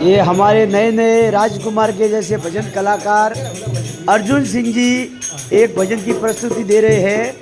ये हमारे नए नए राजकुमार के जैसे भजन कलाकार अर्जुन सिंह जी एक भजन की प्रस्तुति दे रहे हैं।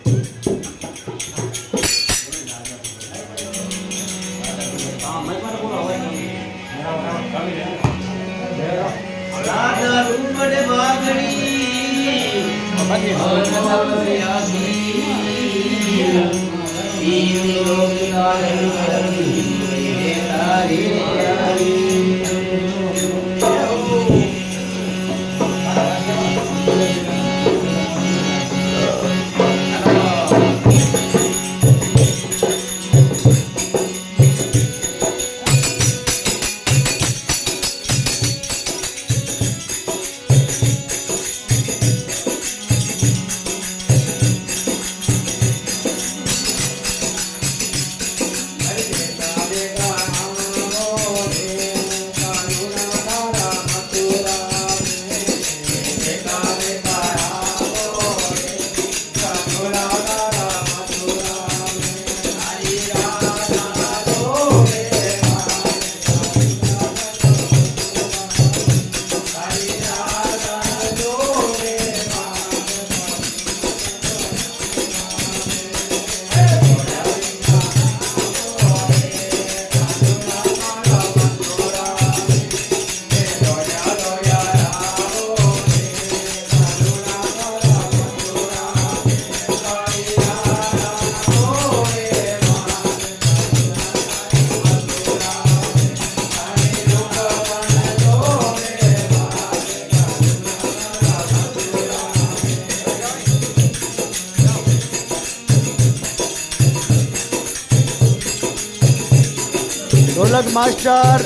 ढोलक मास्टर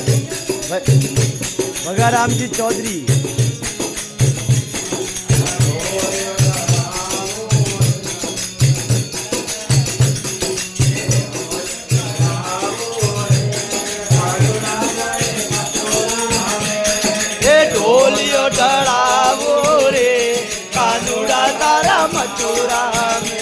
भगाराम जी चौधरी। ढोलियो डरावो रे कानूड़ा तारा मथुरा में।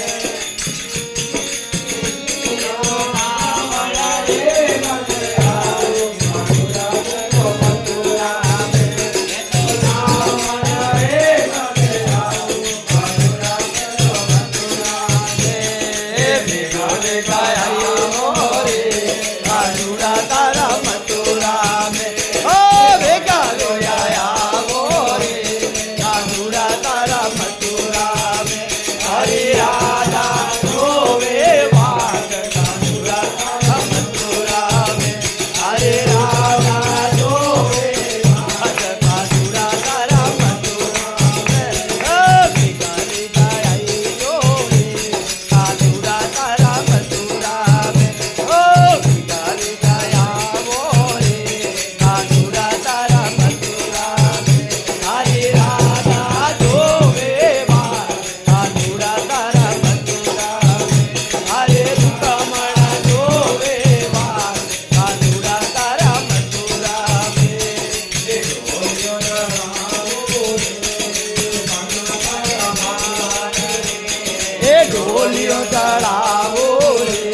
ढोलियो डरावो रे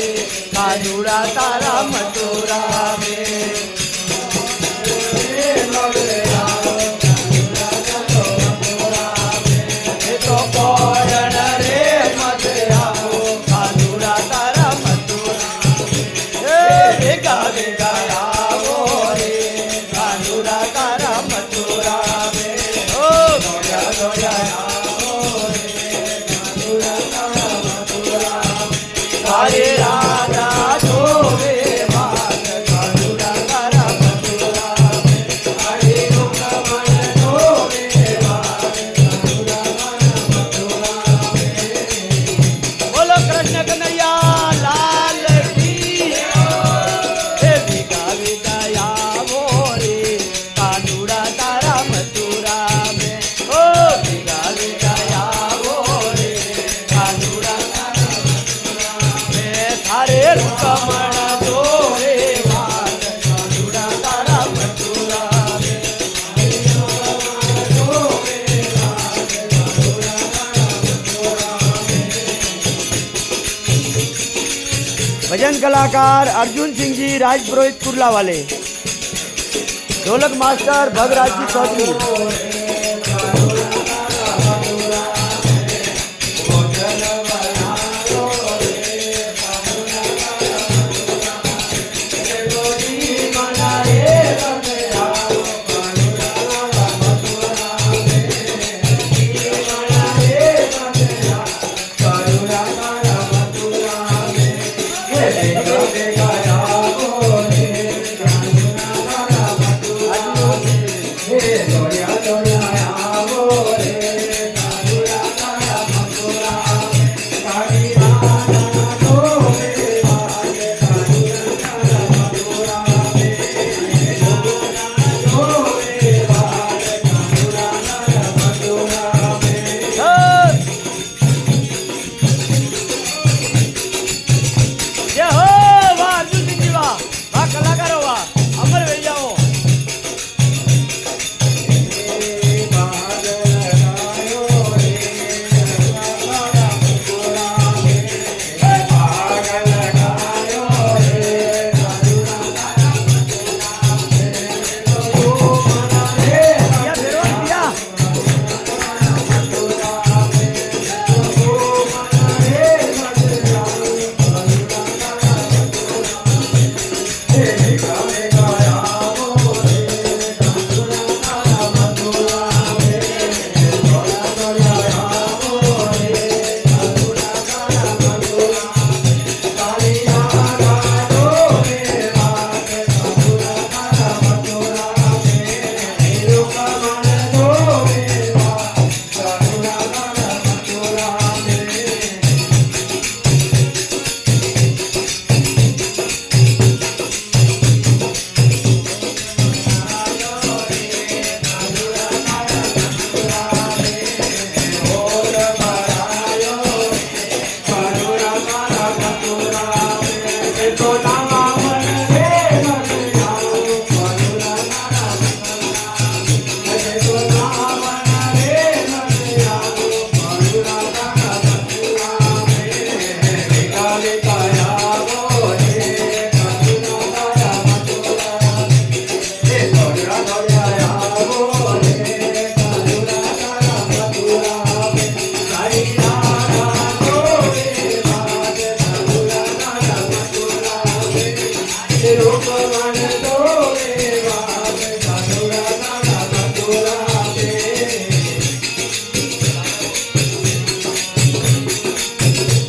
कानूड़ा तारा मथुरा में। तो कोरण रे मत आओ कानूड़ा तारा मथुरा में। भेगा भेगा आओ रे कानूड़ा तारा मथुरा में। ओ गोया गोया हरे राधा धोवे बाग कानूड़ा तारा मथुरा में। हरे रुक्मण धोवे बाग कानूड़ा तारा मथुरा में। बोलो कृष्ण कन्हैया लाल की। भिगा भिगा आवो रे कानूड़ा तारा मथुरा में। ओ भिगा भिगा आवो रे कानूड़ा तारा हरे रुक्मण धोवे बाग कानूड़ा तारा मथुरा में। भजन कलाकार अर्जुन सिंह जी राजपुरोहित कुर्ला वाले। ढोलक मास्टर भगराज जी चौधरी।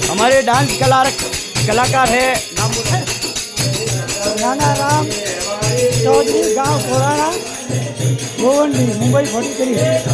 हमारे डांस कलाकार है, नाम है राणा राम चौधरी, गांव कोराना, गोवंडी, मुंबई 43।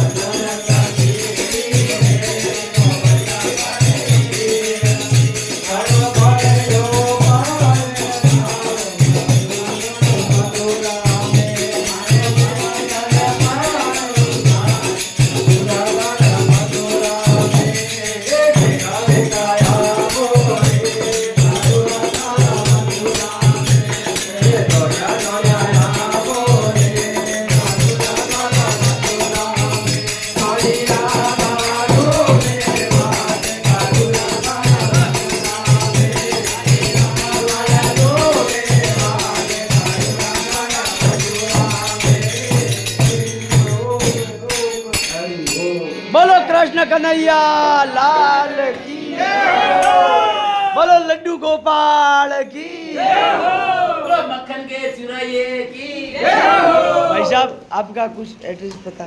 बोलो कृष्ण कन्हैया लाल की, बोलो लड्डू गोपाल की, बोलो मक्खन के चुराइए की। भाई साहब आपका कुछ एड्रेस पता